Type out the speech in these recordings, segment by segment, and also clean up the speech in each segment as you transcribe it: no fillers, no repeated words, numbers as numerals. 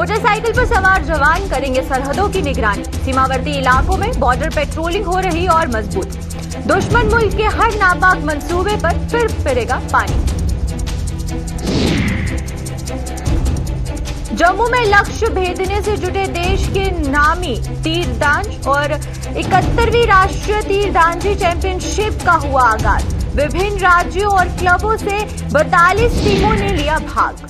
Motorcycle पर सवार जवान करेंगे सरहदों की निगरानी। सीमावर्ती इलाकों में बॉर्डर पेट्रोलिंग हो रही और मजबूत। दुश्मन मुल्क के हर नापाक मंसूबे पर फिर फिरेगा पानी। जम्मू में लक्ष्य भेदने से जुटे देश के नामी तीरंदाज और 71वीं राष्ट्रीय तीरंदाजी चैंपियनशिप का हुआ आगाज। विभिन्न राज्यों और क्लबों से 42 टीमों ने लिया भाग।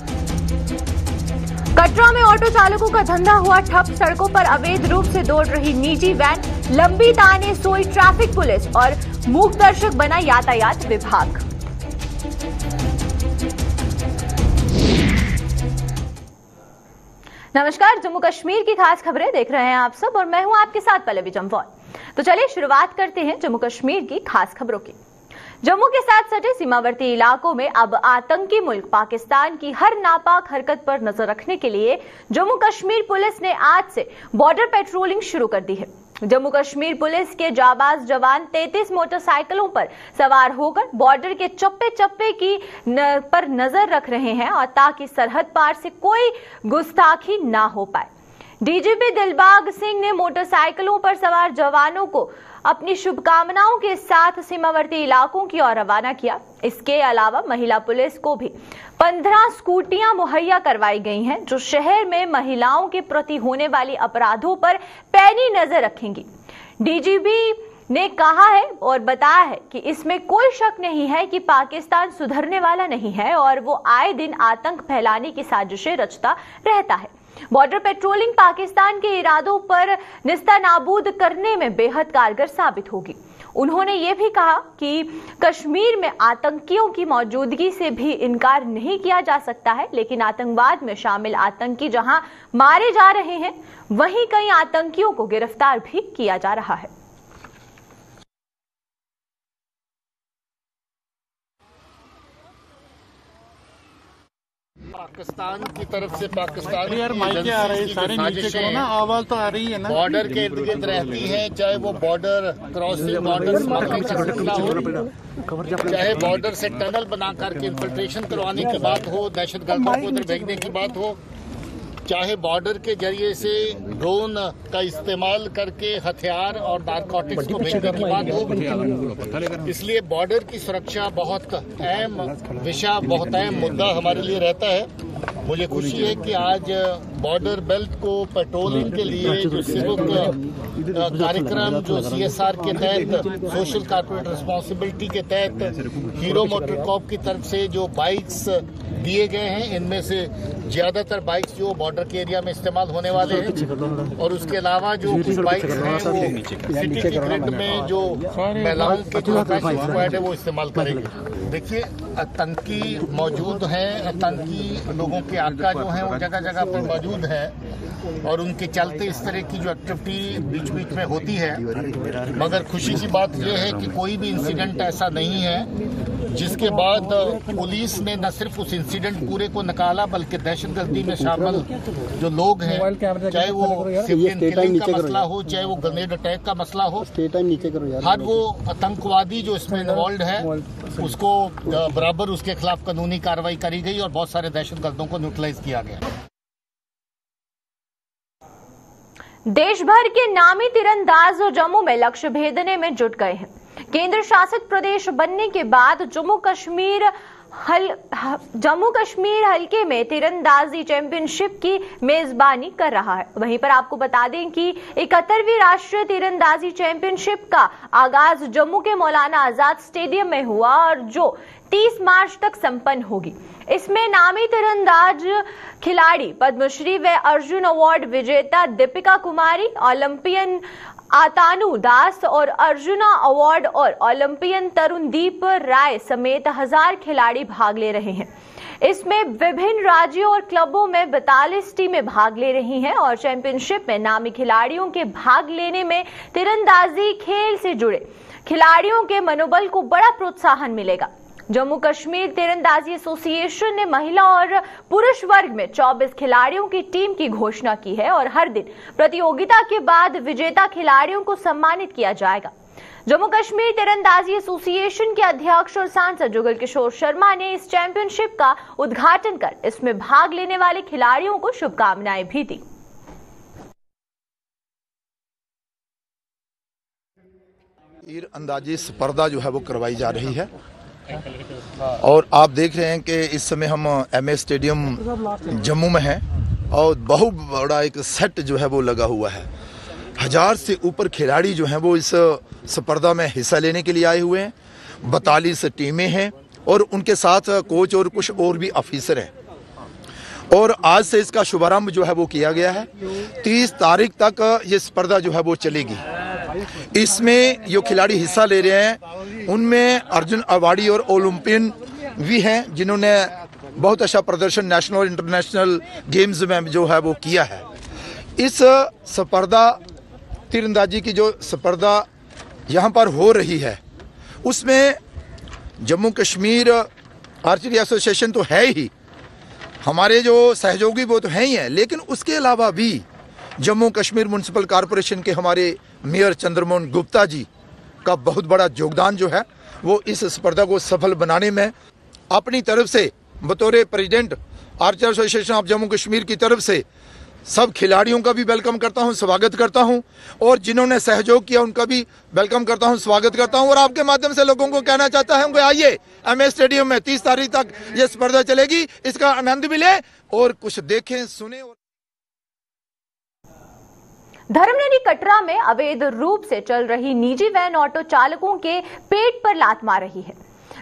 कटरा में ऑटो चालकों का धंधा हुआ ठप। सड़कों पर अवैध रूप से दौड़ रही निजी वैन। लंबी ताने सोई ट्रैफिक पुलिस और मूक दर्शक बना यातायात विभाग। नमस्कार, जम्मू कश्मीर की खास खबरें देख रहे हैं आप सब और मैं हूं आपके साथ पल्लवी जम्वाल। तो चलिए शुरुआत करते हैं जम्मू कश्मीर की खास खबरों की। जम्मू के साथ सटे सीमावर्ती इलाकों में अब आतंकी मुल्क पाकिस्तान की हर नापाक हरकत पर नजर रखने के लिए जम्मू कश्मीर पुलिस ने आज से बॉर्डर पेट्रोलिंग शुरू कर दी है। जम्मू कश्मीर पुलिस के जाबाज जवान 33 मोटरसाइकिलों पर सवार होकर बॉर्डर के चप्पे चप्पे पर नजर रख रहे हैं और ताकि सरहद पार से कोई गुस्ताखी ना हो पाए। डीजीपी दिलबाग सिंह ने मोटरसाइकिलों पर सवार जवानों को अपनी शुभकामनाओं के साथ सीमावर्ती इलाकों की ओर रवाना किया। इसके अलावा महिला पुलिस को भी 15 स्कूटियां मुहैया करवाई गई हैं जो शहर में महिलाओं के प्रति होने वाली अपराधों पर पैनी नजर रखेंगी। डीजीपी ने कहा है और बताया है कि इसमें कोई शक नहीं है कि पाकिस्तान सुधरने वाला नहीं है और वो आए दिन आतंक फैलाने की साजिशें रचता रहता है। बॉर्डर पेट्रोलिंग पाकिस्तान के इरादों पर निस्तानाबूद करने में बेहद कारगर साबित होगी। उन्होंने ये भी कहा कि कश्मीर में आतंकियों की मौजूदगी से भी इनकार नहीं किया जा सकता है, लेकिन आतंकवाद में शामिल आतंकी जहां मारे जा रहे हैं वहीं कई आतंकियों को गिरफ्तार भी किया जा रहा है। पाकिस्तान की तरफ से पाकिस्तान यार माइक आ रही है, सारे नीचे करो ना, आवाज तो आ रही है ना। बॉर्डर के इर्द गिर्द रहती है, चाहे वो बॉर्डर क्रॉसिंग, बॉर्डर स्मगलिंग का सिलसिला हो, चाहे बॉर्डर से टनल बना करके इन्फिल्ट्रेशन करवाने की बात हो, दहशतगर्दों को उधर भेजने की बात हो, चाहे बॉर्डर के जरिए से ड्रोन का इस्तेमाल करके हथियार और नारकोटिक्स को भेजने की बात हो। इसलिए बॉर्डर की सुरक्षा बहुत अहम विषय, बहुत अहम मुद्दा हमारे लिए रहता है। मुझे खुशी है कि आज बॉर्डर बेल्ट को पेट्रोलिंग के लिए जो सिविक कार्यक्रम जो CSR के तहत, सोशल कॉर्पोरेट रिस्पॉन्सिबिलिटी के तहत हीरो मोटरकॉर्प की तरफ से जो बाइक्स दिए गए हैं, इनमें से ज्यादातर बाइक्स जो बॉर्डर के एरिया में इस्तेमाल होने वाले हैं और उसके अलावा जो कुछ बाइक्स हैं वो सिटी की ग्रिड में जो महिलाओं के जो स्क्वाड है वो इस्तेमाल करेंगे। देखिए, आतंकी मौजूद हैं, आतंकी लोगों के आका जो हैं वो जगह जगह पर मौजूद हैं और उनके चलते इस तरह की जो एक्टिविटी बीच बीच में होती है। मगर खुशी की बात यह है कि कोई भी इंसिडेंट ऐसा नहीं है जिसके बाद पुलिस ने न सिर्फ उस इंसिडेंट पूरे को निकाला बल्कि दहशतगर्दी में शामिल जो लोग हैं, चाहे वो सिविलियन किलिंग का मसला हो, चाहे वो ग्रेनेड अटैक का मसला हो, हर वो आतंकवादी जो इसमें इन्वॉल्व है उसको बराबर उसके खिलाफ कानूनी कार्रवाई करी गई और बहुत सारे दहशतगर्दों को न्यूट्रलाइज किया गया। देश भर के नामी तीरंदाज जम्मू में लक्ष्य भेदने में जुट गए हैं। केंद्र शासित प्रदेश बनने के बाद जम्मू कश्मीर हल्के में तीरंदाजी चैंपियनशिप की मेजबानी कर रहा है। वहीं पर आपको बता दें कि 71वीं राष्ट्रीय तीरंदाजी चैंपियनशिप का आगाज जम्मू के मौलाना आजाद स्टेडियम में हुआ और जो 30 मार्च तक संपन्न होगी। इसमें नामी तीरंदाज खिलाड़ी पद्मश्री व अर्जुन अवार्ड विजेता दीपिका कुमारी, ओलंपियन आतानु दास और अर्जुना अवार्ड और ओलंपियन तरुणदीप राय समेत 1000 खिलाड़ी भाग ले रहे हैं। इसमें विभिन्न राज्यों और क्लबों में 42 टीमें भाग ले रही हैं और चैंपियनशिप में नामी खिलाड़ियों के भाग लेने में तीरंदाजी खेल से जुड़े खिलाड़ियों के मनोबल को बड़ा प्रोत्साहन मिलेगा। जम्मू कश्मीर तीरंदाजी एसोसिएशन ने महिला और पुरुष वर्ग में 24 खिलाड़ियों की टीम की घोषणा की है और हर दिन प्रतियोगिता के बाद विजेता खिलाड़ियों को सम्मानित किया जाएगा। जम्मू कश्मीर तीरंदाजी एसोसिएशन के अध्यक्ष और सांसद जुगल किशोर शर्मा ने इस चैंपियनशिप का उद्घाटन कर इसमें भाग लेने वाले खिलाड़ियों को शुभकामनाएं भी दी। तीरंदाजी स्पर्धा जो है वो करवाई जा रही है और आप देख रहे हैं कि इस समय हम MS स्टेडियम जम्मू में हैं और बहुत बड़ा एक सेट जो है वो लगा हुआ है। 1000 से ऊपर खिलाड़ी जो हैं वो इस स्पर्धा में हिस्सा लेने के लिए आए हुए हैं। 42 टीमें हैं और उनके साथ कोच और कुछ और भी ऑफिसर हैं और आज से इसका शुभारंभ जो है वो किया गया है। 30 तारीख तक ये स्पर्धा जो है वो चलेगी। इसमें जो खिलाड़ी हिस्सा ले रहे हैं उनमें अर्जुन अवार्डी और ओलंपियन भी हैं जिन्होंने बहुत अच्छा प्रदर्शन नेशनल और इंटरनेशनल गेम्स में जो है वो किया है। इस स्पर्धा तीरंदाजी की जो स्पर्धा यहाँ पर हो रही है उसमें जम्मू कश्मीर आर्चरी एसोसिएशन तो है ही, हमारे जो सहयोगी वो तो हैं ही हैं, लेकिन उसके अलावा भी जम्मू कश्मीर म्युनिसिपल कॉरपोरेशन के हमारे मेयर चंद्रमोहन गुप्ता जी का बहुत बड़ा योगदान जो है वो इस स्पर्धा को सफल बनाने में अपनी तरफ से बतौर president archery association of Jammu Kashmir की तरफ से सब खिलाड़ियों का भी वेलकम करता हूं, स्वागत करता हूं और जिन्होंने सहयोग किया उनका भी वेलकम करता हूं, स्वागत करता हूं और आपके माध्यम से लोगों को कहना चाहता हूं कि आइए MS स्टेडियम में 30 तारीख तक ये स्पर्धा चलेगी, इसका आनंद भी लें और कुछ देखें सुने। धर्मनगरी कटरा में अवैध रूप से चल रही निजी वैन ऑटो चालकों के पेट पर लात मार रही है।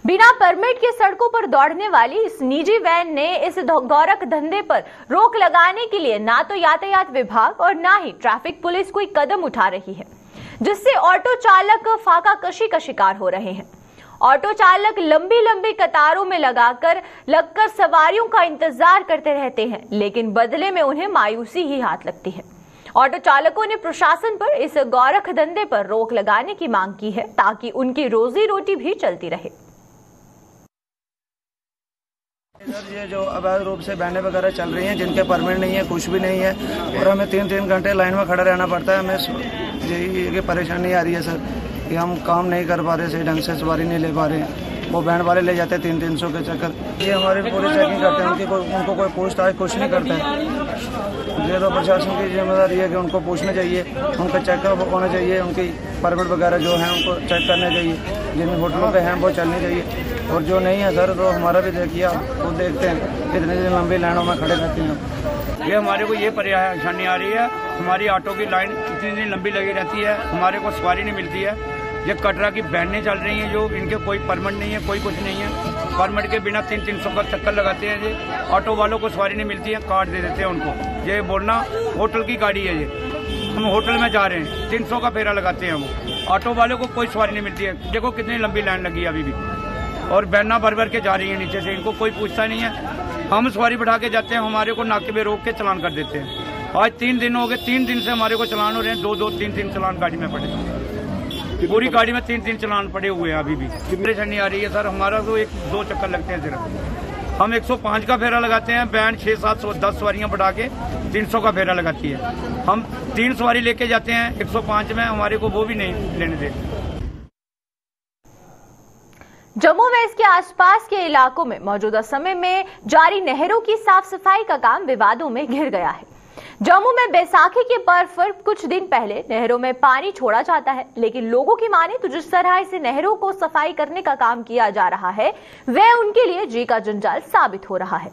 बिना परमिट के सड़कों पर दौड़ने वाली इस निजी वैन ने इस गोरख धंधे पर रोक लगाने के लिए ना तो यातायात विभाग और ना ही ट्रैफिक पुलिस कोई कदम उठा रही है, जिससे ऑटो चालक फाका कशी का शिकार हो रहे हैं। ऑटो चालक लंबी लंबी कतारों में लगकर सवारियों का इंतजार करते रहते हैं, लेकिन बदले में उन्हें मायूसी ही हाथ लगती है। ऑटो चालकों ने प्रशासन पर इस गोरख धंधे पर रोक लगाने की मांग की है ताकि उनकी रोजी रोटी भी चलती रहे। ये जो अवैध रूप से बैनें वगैरह चल रही हैं जिनके परमिट नहीं है, कुछ भी नहीं है और हमें 3-3 घंटे लाइन में खड़ा रहना पड़ता है। हमें यही परेशानी आ रही है सर कि हम काम नहीं कर पा रहे, सही ढंग से सवारी नहीं ले पा रहे हैं। वो बैंड वाले ले जाते हैं 300-300 के चक्कर। ये हमारी पूरी चेकिंग करते हैं, उनको कोई पूछताछ कुछ नहीं करता है। ये तो प्रशासन की जिम्मेदारी है कि उनको पूछना चाहिए, उनका चेकअप होना चाहिए, उनकी परमिट वगैरह जो है उनको चेक करना चाहिए। जिन होटलों पे हैं वो चलनी चाहिए और जो नहीं है सर तो हमारा भी देखिए, वो देखते हैं कितनी दिन लंबी लाइनों में खड़े रहते हैं। ये हमारे को ये परेशानी आ रही है, हमारी ऑटो की लाइन इतनी दिन लंबी लगी रहती है, हमारे को सवारी नहीं मिलती है। ये कटरा की वैनें चल रही हैं जो इनके कोई परमिट नहीं है, कोई कुछ नहीं है। परमिट के बिना 300 का चक्कर लगाते हैं जी। ऑटो वालों को सवारी नहीं मिलती है, कार्ड दे देते हैं उनको। ये बोलना होटल की गाड़ी है, ये हम होटल में जा रहे हैं 300 का फेरा लगाते हैं वो। ऑटो वालों को कोई सवारी नहीं मिलती है। देखो कितनी लंबी लाइन लगी है अभी भी और वैना भर भर के जा रही है नीचे से, इनको कोई पूछता नहीं है। हम सवारी बैठा के जाते हैं, हमारे को नाके पे रोक के चलान कर देते हैं। आज 3 दिन हो गए, 3 दिन से हमारे को चलान हो रहे हैं। 2-2, 3-3 चलान गाड़ी में पड़े, पूरी गाड़ी में 3-3 चलान पड़े हुए हैं अभी भी। परेशानी आ रही है सर, हमारा तो 1-2 चक्कर लगते हैं सिर्फ। हम 105 का फेरा लगाते हैं, बैंड 6-7-10 सवारियां बढ़ा के 300 का फेरा लगाती है। हम 3 सवारी लेके जाते हैं 105 में, हमारे को वो भी नहीं लेने देते। जम्मू व इसके आसपास के इलाकों में मौजूदा समय में जारी नहरों की साफ सफाई का काम विवादों में घिर गया है। जम्मू में बैसाखी के पर्व पर कुछ दिन पहले नहरों में पानी छोड़ा जाता है, लेकिन लोगों की माने तो जिस तरह से नहरों को सफाई करने का काम किया जा रहा है वह उनके लिए जी का जंजाल साबित हो रहा है।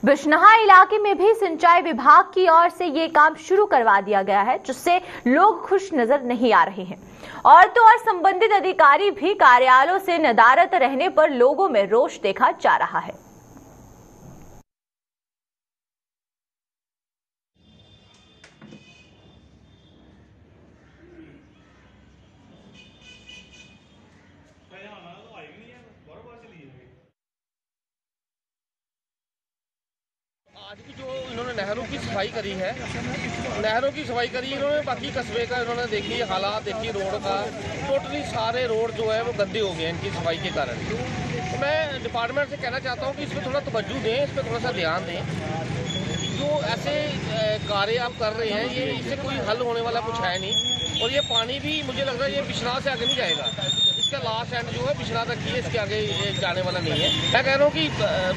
बिश्नहा इलाके में भी सिंचाई विभाग की ओर से ये काम शुरू करवा दिया गया है, जिससे लोग खुश नजर नहीं आ रहे हैं। और तो और संबंधित अधिकारी भी कार्यालयों से नदारत रहने पर लोगों में रोष देखा जा रहा है। आज की जो इन्होंने नहरों की सफाई करी है, इन्होंने बाकी कस्बे का इन्होंने देखी हालात, देखी रोड का, टोटली सारे रोड जो है वो गंदे हो गए इनकी सफाई के कारण। तो मैं डिपार्टमेंट से कहना चाहता हूँ कि इस पर थोड़ा तवज्जो दें, इस पर थोड़ा सा ध्यान दें। जो ऐसे कार्य आप कर रहे हैं ये इससे कोई हल होने वाला कुछ है नहीं। और ये पानी भी मुझे लग रहा है ये बिश्नाह से आगे नहीं जाएगा, इसका लास्ट एंड जो है बिश्नाह तक ही है, इसके आगे जाने वाला नहीं है। मैं कह रहा हूँ कि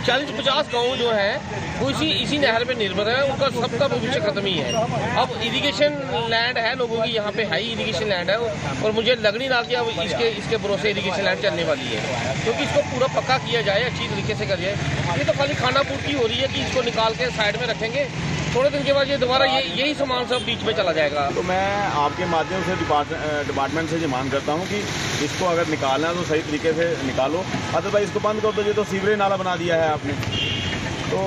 40-50 गाँव जो है वो इसी नहर पे निर्भर है, उनका सबका भविष्य खत्म ही है। अब इरिगेशन लैंड है लोगों की, यहाँ पे हाई इरिगेशन लैंड है, और मुझे लग नहीं रहा कि अब इसके भरोसे इरिगेशन लैंड चलने वाली है, क्योंकि इसको पूरा पक्का किया जाए, अच्छी तरीके से कर जाए। ये तो खाली खाना पूर्ति हो रही है कि इसको निकाल के साइड में रखेंगे, थोड़े दिन के बाद ये दोबारा यही सामान सब बीच में चला जाएगा। तो मैं आपके माध्यम से डिपार्टमेंट से ये मांग करता हूँ कि इसको अगर निकालना है तो सही तरीके से निकालो, अदरवाइज इसको बंद कर दो। ये तो सीवरेज नाला बना दिया है आपने, तो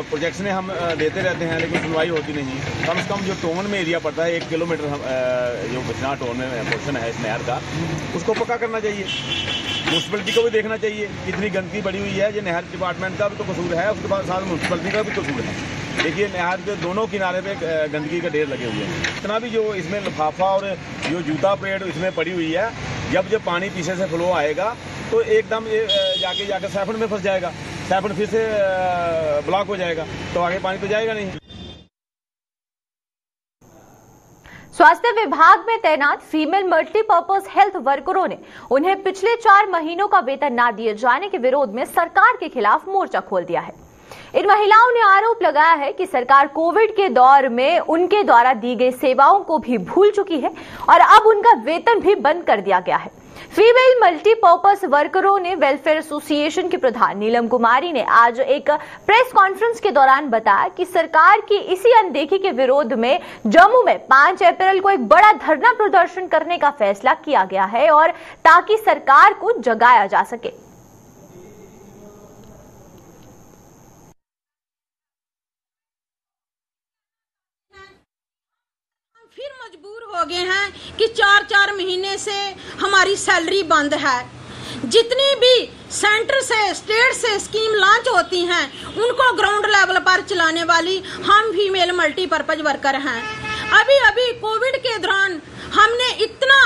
प्रोजेक्ट्स हम देते रहते हैं लेकिन सुनवाई होती नहीं। कम से कम जो टोन में एरिया पड़ता है 1 किलोमीटर जो बिश्नाह टोन में पोर्शन है इस नहर का, उसको पक्का करना चाहिए। म्यूनसिपलिटी को भी देखना चाहिए, इतनी गंदगी बढ़ी हुई है। ये नहर डिपार्टमेंट का भी तो कसूर है, उसके बाद साथ म्यूनसिपलिटी का भी कसूर है। देखिए नहर के दोनों किनारे पे गंदगी का ढेर लगे हुए हैं। इतना भी जो इसमें लिफाफा और जो जूता पेड़ इसमें पड़ी हुई है, जब पानी पीछे से फ्लो आएगा तो एकदम ये जाके सैफन में फंस जाएगा, सैफन फिर से ब्लॉक हो जाएगा, तो आगे पानी तो जाएगा नहीं। स्वास्थ्य विभाग में तैनात फीमेल मल्टीपर्पज हेल्थ वर्करों ने उन्हें पिछले 4 महीनों का वेतन न दिए जाने के विरोध में सरकार के खिलाफ मोर्चा खोल दिया है। इन महिलाओं ने आरोप लगाया है कि सरकार कोविड के दौर में उनके द्वारा दी गई सेवाओं को भी भूल चुकी है और अब उनका वेतन भी बंद कर दिया गया है। फीमेल मल्टीपर्पज वर्करों ने वेलफेयर एसोसिएशन की प्रधान नीलम कुमारी ने आज एक प्रेस कॉन्फ्रेंस के दौरान बताया कि सरकार की इसी अनदेखी के विरोध में जम्मू में 5 अप्रैल को एक बड़ा धरना प्रदर्शन करने का फैसला किया गया है, और ताकि सरकार को जगाया जा सके। फिर मजबूर हो गए हैं कि 4-4 महीने से हमारी सैलरी बंद है। जितनी भी सेंटर से स्टेट से स्कीम लॉन्च होती हैं उनको ग्राउंड लेवल पर चलाने वाली हम फीमेल मल्टीपर्पज वर्कर हैं। अभी कोविड के दौरान हमने इतना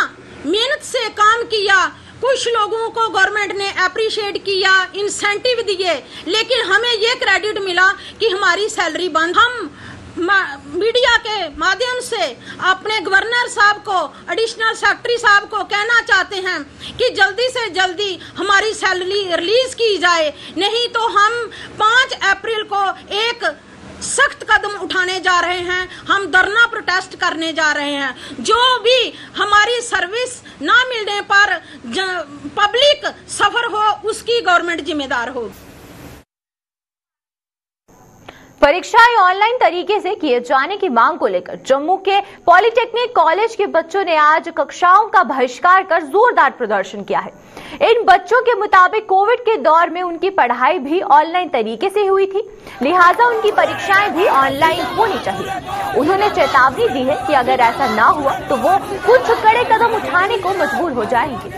मेहनत से काम किया, कुछ लोगों को गवर्नमेंट ने अप्रिशिएट किया, इंसेंटिव दिए, लेकिन हमें ये क्रेडिट मिला कि हमारी सैलरी बंद। हम मीडिया के माध्यम से अपने गवर्नर साहब को, एडिशनल सेक्रेटरी साहब को कहना चाहते हैं कि जल्दी से जल्दी हमारी सैलरी रिलीज की जाए, नहीं तो हम 5 अप्रैल को एक सख्त कदम उठाने जा रहे हैं। हम धरना प्रोटेस्ट करने जा रहे हैं। जो भी हमारी सर्विस ना मिलने पर पब्लिक सफर हो उसकी गवर्नमेंट जिम्मेदार हो। परीक्षाएं ऑनलाइन तरीके से किए जाने की मांग को लेकर जम्मू के पॉलिटेक्निक कॉलेज के बच्चों ने आज कक्षाओं का बहिष्कार कर जोरदार प्रदर्शन किया है। इन बच्चों के मुताबिक कोविड के दौर में उनकी पढ़ाई भी ऑनलाइन तरीके से हुई थी, लिहाजा उनकी परीक्षाएं भी ऑनलाइन होनी चाहिए। उन्होंने चेतावनी दी है कि अगर ऐसा ना हुआ तो वो कुछ कड़े कदम उठाने को मजबूर हो जाएंगे।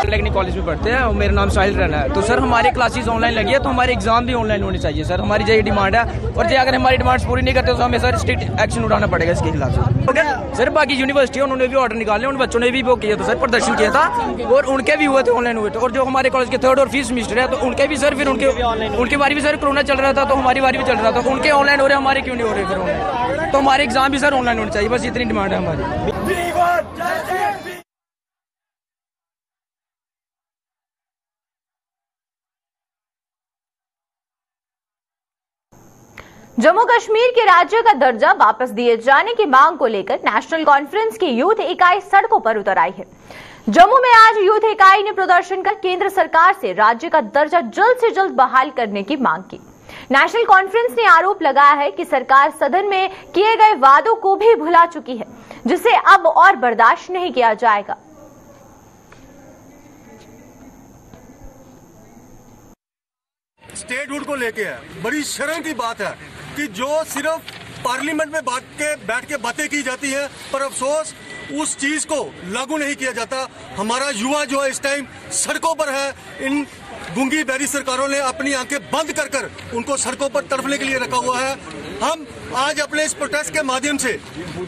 पॉलिटेक्निक कॉलेज में पढ़ते हैं और मेरा नाम साहिल रैना है। तो सर हमारी क्लासेस ऑनलाइन लगी है तो हमारे एग्जाम भी ऑनलाइन होने चाहिए सर, हमारी यही डिमांड है। और जो अगर हमारी डिमांड्स पूरी नहीं करते तो हमें सर स्ट्रिक्ट एक्शन उठाना पड़ेगा इसके खिलाफ। सर बाकी यूनिवर्सिटी उन्होंने भी ऑर्डर निकाले, उन बच्चों ने भी वो किया था सर, प्रदर्शन किया था और उनके भी हुए थे ऑनलाइन हुए थे। और जो हमारे कॉलेज के 3rd और 5th सेमेस्टर है तो उनके भी सर फिर उनके बारी भी सर कोरोना चल रहा था तो हमारी बारी भी चल रहा था, उनके ऑनलाइन हो रहे हमारे क्यों नहीं हो रहे फिर ऑनलाइन। तो हमारे एग्जाम भी सर ऑनलाइन होने चाहिए, बस इतनी डिमांड है हमारी। जम्मू कश्मीर के राज्य का दर्जा वापस दिए जाने की मांग को लेकर नेशनल कॉन्फ्रेंस की यूथ इकाई सड़कों पर उतर आई है। जम्मू में आज यूथ इकाई ने प्रदर्शन कर केंद्र सरकार से राज्य का दर्जा जल्द से जल्द बहाल करने की मांग की। नेशनल कॉन्फ्रेंस ने आरोप लगाया है कि सरकार सदन में किए गए वादों को भी भुला चुकी है, जिसे अब और बर्दाश्त नहीं किया जाएगा। स्टेटहुड को लेके है, बड़ी शर्म की बात है कि जो सिर्फ पार्लियामेंट में बैठ के बातें की जाती है पर अफसोस उस चीज को लागू नहीं किया जाता। हमारा युवा जो है इस टाइम सड़कों पर है। इन गूंगी बैरी सरकारों ने अपनी आंखें बंद कर कर उनको सड़कों पर तड़पने के लिए रखा हुआ है। हम आज अपने इस प्रोटेस्ट के माध्यम से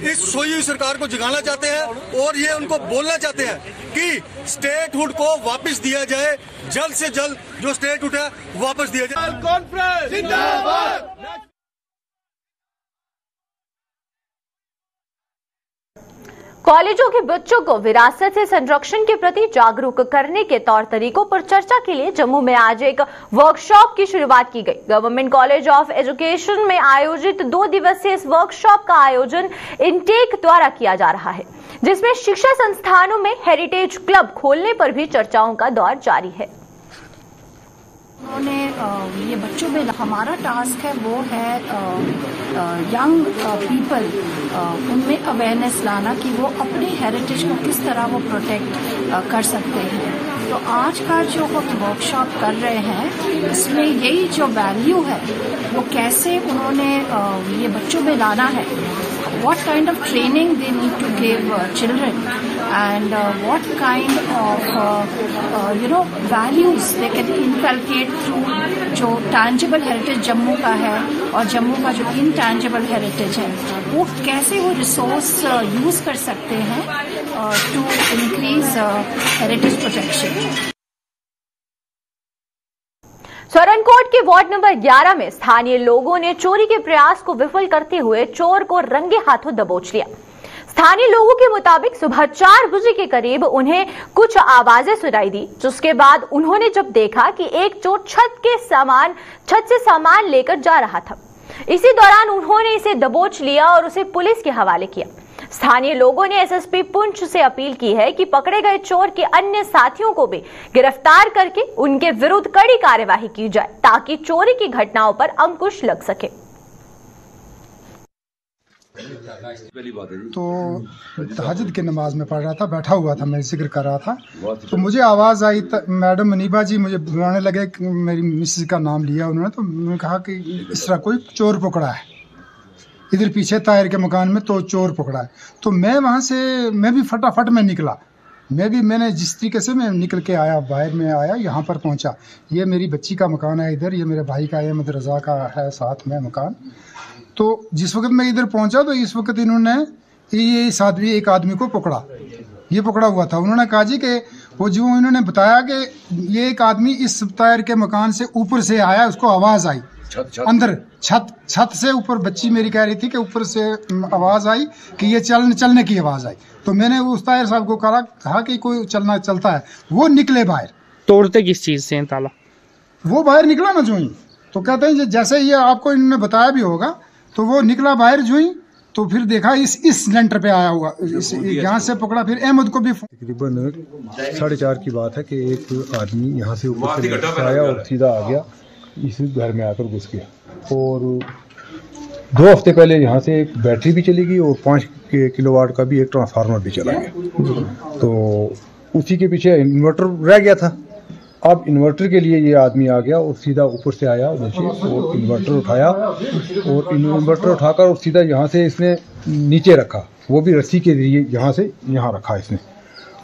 इस सोई हुई सरकार को जगाना चाहते हैं और ये उनको बोलना चाहते हैं कि स्टेटहुड को वापस दिया जाए, जल्द से जल्द जो स्टेटहुड है वापस दिया जाए। कॉलेजों के बच्चों को विरासत से संरक्षण के प्रति जागरूक करने के तौर तरीकों पर चर्चा के लिए जम्मू में आज एक वर्कशॉप की शुरुआत की गई। गवर्नमेंट कॉलेज ऑफ एजुकेशन में आयोजित 2 दिवसीय इस वर्कशॉप का आयोजन इंटेक द्वारा किया जा रहा है, जिसमें शिक्षा संस्थानों में हेरिटेज क्लब खोलने पर भी चर्चाओं का दौर जारी है। उन्होंने ये बच्चों में हमारा टास्क है वो है यंग पीपल उनमें अवेयरनेस लाना कि वो अपने हेरिटेज को किस तरह वो प्रोटेक्ट कर सकते हैं। तो आज का जो हम वर्कशॉप कर रहे हैं इसमें यही जो वैल्यू है वो कैसे उन्होंने ये बच्चों में लाना है, what kind of training they need to give children and what kind of values they can inculcate through जो tangible heritage जम्मू का है और जम्मू का जो intangible heritage है वो कैसे वो resource use कर सकते हैं to increase heritage protection। सरनकोट के वार्ड नंबर 11 में स्थानीय लोगों ने चोरी के प्रयास को विफल करते हुए चोर को रंगे हाथों दबोच लिया। स्थानीय लोगों के मुताबिक सुबह 4 बजे के करीब उन्हें कुछ आवाजें सुनाई दी, जिसके बाद उन्होंने जब देखा कि एक चोर छत से सामान लेकर जा रहा था। इसी दौरान उन्होंने इसे दबोच लिया और उसे पुलिस के हवाले किया। स्थानीय लोगों ने एसएसपी पुंछ से अपील की है कि पकड़े गए चोर के अन्य साथियों को भी गिरफ्तार करके उनके विरुद्ध कड़ी कार्यवाही की जाए ताकि चोरी की घटनाओं पर अंकुश लग सके। तो तहज्जुद की नमाज में पढ़ रहा था, बैठा हुआ था, मैं जिक्र कर रहा था, तो मुझे आवाज़ आई। मैडम मनीबा जी मुझे बुलाने लगे, मेरी मिसेज का नाम लिया उन्होंने, तो मैंने कहा कि इस तरह कोई चोर पकड़ा है इधर पीछे तायर के मकान में, तो चोर पकड़ा है। तो मैं वहाँ से मैं भी फटाफट में निकला, मैंने जिस तरीके से मैं निकल के आया, बाहर में आया, यहाँ पर पहुँचा। ये मेरी बच्ची का मकान है इधर, ये मेरे भाई का अहमद रज़ा का है साथ में मकान। तो जिस वक्त मैं इधर पहुँचा तो इस वक्त इन्होंने ये साथ भी एक आदमी को पकड़ा, ये पकड़ा हुआ था। उन्होंने कहा जी कि वो जो इन्होंने बताया कि ये एक आदमी इस तायर के मकान से ऊपर से आया, उसको आवाज़ आई अंदर छत से ऊपर, बच्ची मेरी कह रही थी कि ऊपर से आवाज आई कि ये चलने की आवाज आई। तो मैंने उस तायर साहब को कहा कि कोई चलता है। वो निकले बाहर। तोड़ते किस चीज से हैं ताला? वो बाहर निकला ना जो ही, तो कहते हैं जैसे ये आपको इन्होंने बताया भी होगा, तो वो निकला बाहर जो ही, तो फिर देखा इस लेंटर पे आया हुआ, यहाँ से पकड़ा। फिर अहमद को भी तकरीबन 4:30 की बात है कि एक आदमी यहाँ से ऊपर से आया और सीधा आ गया, इस घर में आकर घुस गया। और 2 हफ्ते पहले यहाँ से एक बैटरी भी चली गई और 5 किलोवाट का भी एक ट्रांसफार्मर भी चला गया। तो उसी के पीछे इन्वर्टर रह गया था। अब इन्वर्टर के लिए ये आदमी आ गया और सीधा ऊपर से आया नीचे और इन्वर्टर उठाया, और इन्वर्टर उठाकर और सीधा यहाँ से इसने नीचे रखा, वो भी रस्सी के जरिए यहाँ से यहाँ रखा इसने।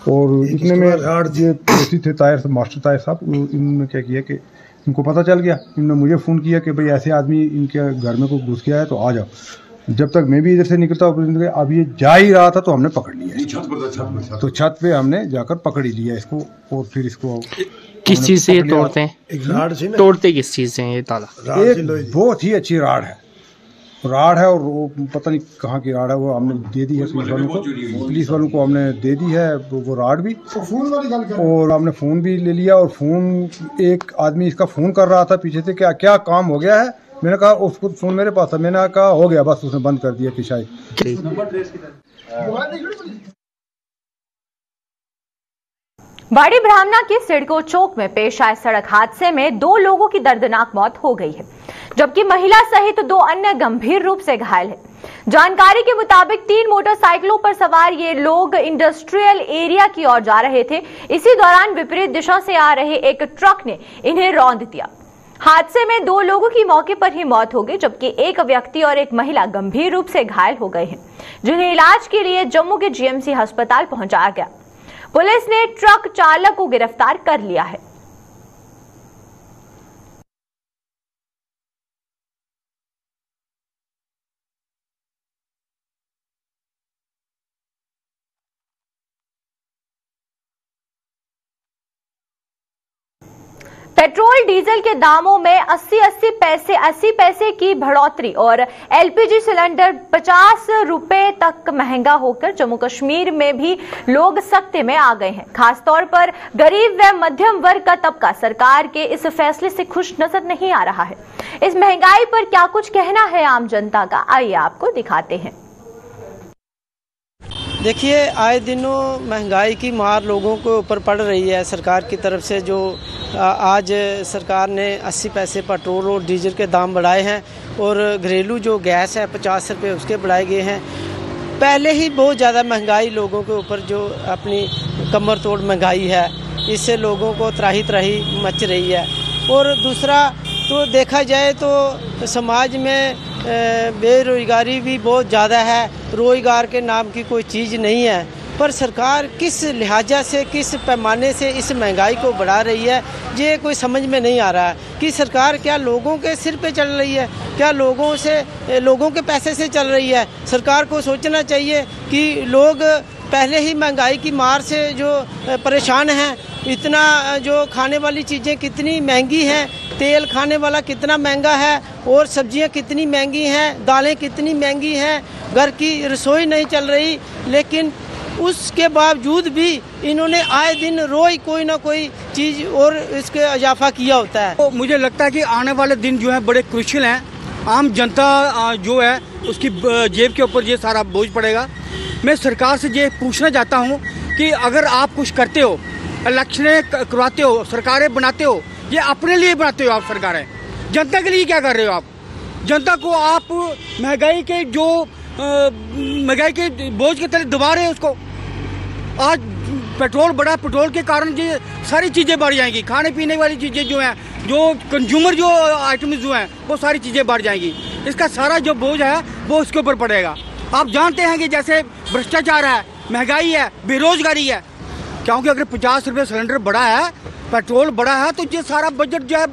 और इतने में जो पड़ोसी थे तायर मास्टर तायर साहब, इन्होंने क्या किया कि इनको पता चल गया, इन्होंने मुझे फ़ोन किया कि भाई ऐसे आदमी इनके घर में कोई घुस गया है तो आ जाओ। जब तक मैं भी इधर से निकलता अब ये जा ही रहा था तो हमने पकड़ लिया। तो छत पे हमने जाकर पकड़ ही लिया इसको, और फिर इसको किस चीज़ से ये तोड़ते हैं? तोड़ते किस चीज़ से ये ताला? एक बहुत ही अच्छी राड है और वो पता नहीं कहाँ की राड है, वो हमने दे दी है पुलिस वालों को हमने दे दी है वो राड भी। और हमने फ़ोन भी ले लिया, और फ़ोन एक आदमी इसका फ़ोन कर रहा था पीछे से, क्या काम हो गया है। मैंने कहा उसको फ़ोन मेरे पास था, मैंने कहा हो गया बस, उसने बंद कर दिया कि शायद। बाड़ी ब्राह्मणा के सिडको चौक में पेश आए सड़क हादसे में 2 लोगों की दर्दनाक मौत हो गई है, जबकि महिला सहित 2 अन्य गंभीर रूप से घायल हैं। जानकारी के मुताबिक 3 मोटरसाइकिलों पर सवार ये लोग इंडस्ट्रियल एरिया की ओर जा रहे थे। इसी दौरान विपरीत दिशा से आ रहे एक ट्रक ने इन्हें रौंद दिया। हादसे में 2 लोगों की मौके पर ही मौत हो गई, जबकि एक व्यक्ति और एक महिला गंभीर रूप से घायल हो गए हैं, जिन्हें इलाज के लिए जम्मू के जीएमसी अस्पताल पहुंचाया गया। पुलिस ने ट्रक चालक को गिरफ्तार कर लिया है। पेट्रोल डीजल के दामों में 80 पैसे की बढ़ोतरी और एलपीजी सिलेंडर 50 रुपए तक महंगा होकर जम्मू कश्मीर में भी लोग सख्ते में आ गए हैं। खासतौर पर गरीब व मध्यम वर्ग का तबका सरकार के इस फैसले से खुश नजर नहीं आ रहा है। इस महंगाई पर क्या कुछ कहना है आम जनता का, आइए आपको दिखाते हैं। देखिए, आए दिनों महंगाई की मार लोगों के ऊपर पड़ रही है। सरकार की तरफ से जो आज सरकार ने 80 पैसे पेट्रोल और डीजल के दाम बढ़ाए हैं और घरेलू जो गैस है 50 रुपये उसके बढ़ाए गए हैं। पहले ही बहुत ज़्यादा महंगाई लोगों के ऊपर जो अपनी कमर तोड़ महंगाई है, इससे लोगों को त्राही मच रही है। और दूसरा तो देखा जाए तो समाज में बेरोजगारी भी बहुत ज़्यादा है, रोजगार के नाम की कोई चीज़ नहीं है। पर सरकार किस लिहाजा से, किस पैमाने से इस महंगाई को बढ़ा रही है, ये कोई समझ में नहीं आ रहा है कि सरकार क्या लोगों के सिर पे चल रही है, क्या लोगों के पैसे से चल रही है। सरकार को सोचना चाहिए कि लोग पहले ही महंगाई की मार से जो परेशान हैं, इतना जो खाने वाली चीज़ें कितनी महंगी हैं, तेल खाने वाला कितना महंगा है और सब्जियां कितनी महंगी हैं, दालें कितनी महंगी हैं, घर की रसोई नहीं चल रही। लेकिन उसके बावजूद भी इन्होंने आए दिन रोज कोई ना कोई चीज़ और इसके इजाफा किया होता है। तो मुझे लगता है कि आने वाले दिन जो है बड़े क्रूशियल हैं। आम जनता जो है उसकी जेब के ऊपर ये सारा बोझ पड़ेगा। मैं सरकार से ये पूछना चाहता हूँ कि अगर आप कुछ करते हो, इलेक्शनें करवाते हो, सरकारें बनाते हो, ये अपने लिए बनाते हो आप सरकारें, जनता के लिए क्या कर रहे हो आप? जनता को आप महंगाई के बोझ के तले दबा रहे हैं उसको। आज पेट्रोल बढ़ा, पेट्रोल के कारण ये सारी चीज़ें बढ़ जाएंगी। खाने पीने वाली चीज़ें जो हैं, जो कंज्यूमर जो आइटम्स जो हैं, वो सारी चीज़ें बढ़ जाएंगी। इसका सारा जो बोझ है वो उसके ऊपर पड़ेगा। आप जानते हैं कि जैसे भ्रष्टाचार है, महंगाई है, बेरोजगारी है, क्योंकि अगर 50 रुपये सिलेंडर बढ़ा है, पेट्रोल बढ़ा है, तो ये सारा बजट जो है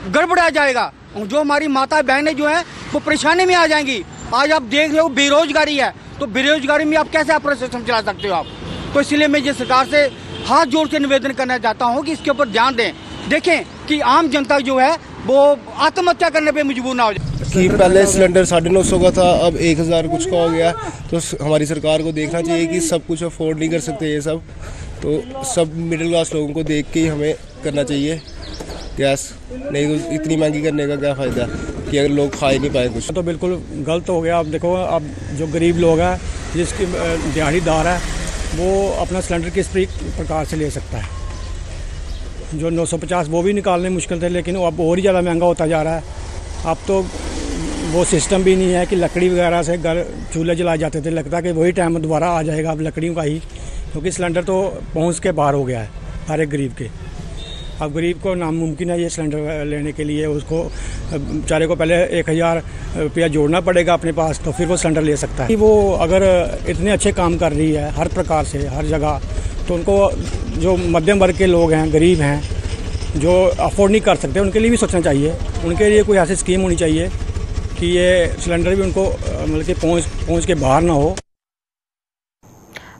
गड़बड़ा जाएगा। जो हमारी माता बहनें जो हैं वो परेशानी में आ जाएंगी। आज आप देख रहे हो बेरोजगारी है, तो बेरोजगारी में आप कैसे अपना सिस्टम चला सकते हो आप? तो इसलिए मैं ये सरकार से हाथ जोड़ के निवेदन करना चाहता हूँ कि इसके ऊपर ध्यान दें। देखें कि आम जनता जो है वो आत्महत्या करने पे मजबूर ना हो जाए। कि पहले सिलेंडर 950 का था, अब 1000 कुछ का हो गया। तो हमारी सरकार को देखना चाहिए कि सब कुछ अफोर्ड नहीं कर सकते ये सब, तो सब मिडिल क्लास लोगों को देख के ही हमें करना चाहिए गैस। नहीं तो इतनी महंगी करने का क्या फ़ायदा कि अगर लोग खा ही नहीं पाए कुछ। तो बिल्कुल गलत हो गया। अब देखो, अब जो गरीब लोग हैं, जिसकी दिहाड़ीदार है, वो अपना सिलेंडर किस प्रकार से ले सकता है। जो 950 वो भी निकालने मुश्किल थे, लेकिन अब और ही ज़्यादा महंगा होता जा रहा है। अब तो वो सिस्टम भी नहीं है कि लकड़ी वगैरह से घर चूल्हे जलाए जाते थे, लगता है कि वही टाइम दोबारा आ जाएगा अब लकड़ियों का ही, क्योंकि सिलेंडर तो पहुंच के बाहर हो गया है हर एक गरीब के। अब गरीब को नामुमकिन है ये सिलेंडर लेने के लिए, उसको बेचारे को पहले 1000 रुपया जोड़ना पड़ेगा अपने पास, तो फिर वो सिलेंडर ले सकता है। वो अगर इतने अच्छे काम कर रही है हर प्रकार से हर जगह, तो उनको जो मध्यम वर्ग के लोग हैं, गरीब हैं, जो अफोर्ड नहीं कर सकते, उनके लिए भी सोचना चाहिए। उनके लिए कोई ऐसी स्कीम होनी चाहिए कि ये सिलेंडर भी उनको मतलब कि पहुँच के बाहर ना हो।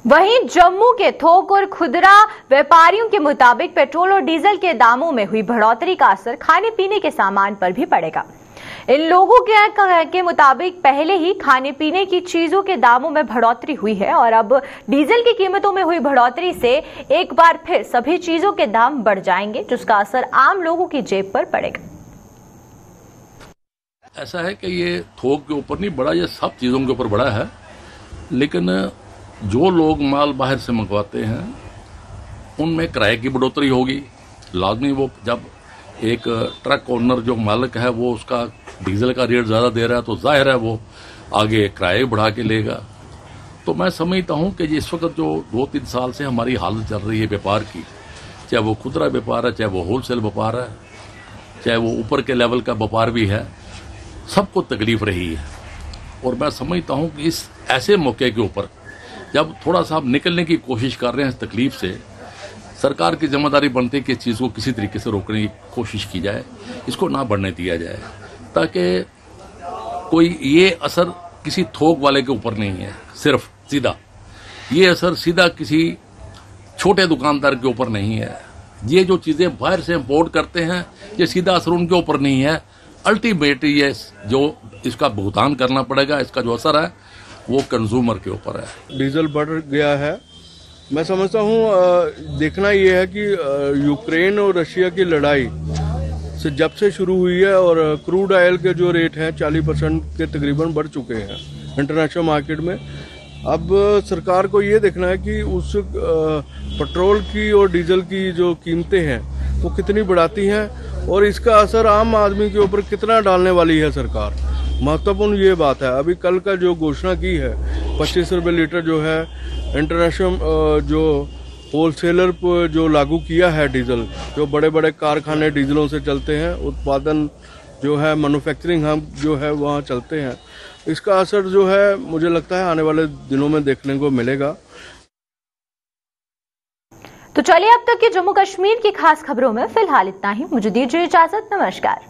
वहीं जम्मू के थोक और खुदरा व्यापारियों के मुताबिक पेट्रोल और डीजल के दामों में हुई बढ़ोतरी का असर खाने पीने के सामान पर भी पड़ेगा। इन लोगों के मुताबिक पहले ही खाने पीने की चीजों के दामों में बढ़ोतरी हुई है और अब डीजल की कीमतों में हुई बढ़ोतरी से एक बार फिर सभी चीजों के दाम बढ़ जाएंगे, जिसका असर आम लोगों की जेब पर पड़ेगा। ऐसा है कि ये थोक के ऊपर नहीं बढ़ा, ये सब चीजों के ऊपर बढ़ा है। लेकिन जो लोग माल बाहर से मंगवाते हैं उनमें किराए की बढ़ोतरी होगी लाजमी। वो जब एक ट्रक ओनर जो मालिक है वो उसका डीजल का रेट ज़्यादा दे रहा है, तो जाहिर है वो आगे किराए बढ़ा के लेगा। तो मैं समझता हूँ कि इस वक्त जो 2-3 साल से हमारी हालत चल रही है व्यापार की, चाहे वो खुदरा व्यापार है, चाहे वो होलसेल व्यापार है, चाहे वो ऊपर के लेवल का व्यापार भी है, सबको तकलीफ रही है। और मैं समझता हूँ कि इस ऐसे मौके के ऊपर जब थोड़ा सा आप निकलने की कोशिश कर रहे हैं इस तकलीफ से, सरकार की जिम्मेदारी बनती है कि इस चीज़ को किसी तरीके से रोकने की कोशिश की जाए, इसको ना बढ़ने दिया जाए, ताकि कोई ये असर किसी थोक वाले के ऊपर नहीं है सिर्फ सीधा, ये असर सीधा किसी छोटे दुकानदार के ऊपर नहीं है, ये जो चीजें बाहर से इंपोर्ट करते हैं ये सीधा असर उनके ऊपर नहीं है, अल्टीमेटली ये जो इसका भुगतान करना पड़ेगा, इसका जो असर है वो कंज्यूमर के ऊपर है। डीजल बढ़ गया है। मैं समझता हूँ देखना ये है कि यूक्रेन और रशिया की लड़ाई से जब से शुरू हुई है और क्रूड ऑयल के जो रेट हैं 40% के तकरीबन बढ़ चुके हैं इंटरनेशनल मार्केट में। अब सरकार को ये देखना है कि उस पेट्रोल की और डीजल की जो कीमतें हैं वो कितनी बढ़ाती हैं और इसका असर आम आदमी के ऊपर कितना डालने वाली है सरकार। महत्वपूर्ण ये बात है। अभी कल का जो घोषणा की है 25 रुपये लीटर जो है इंटरनेशनल जो होलसेलर पर जो लागू किया है डीजल, जो बड़े बड़े कारखाने डीजलों से चलते हैं, उत्पादन जो है मैन्युफैक्चरिंग हम जो है वहाँ चलते हैं, इसका असर जो है मुझे लगता है आने वाले दिनों में देखने को मिलेगा। तो चलिए अब तक की जम्मू कश्मीर की खास खबरों में फिलहाल इतना ही। मुझे दीजिए इजाजत। नमस्कार।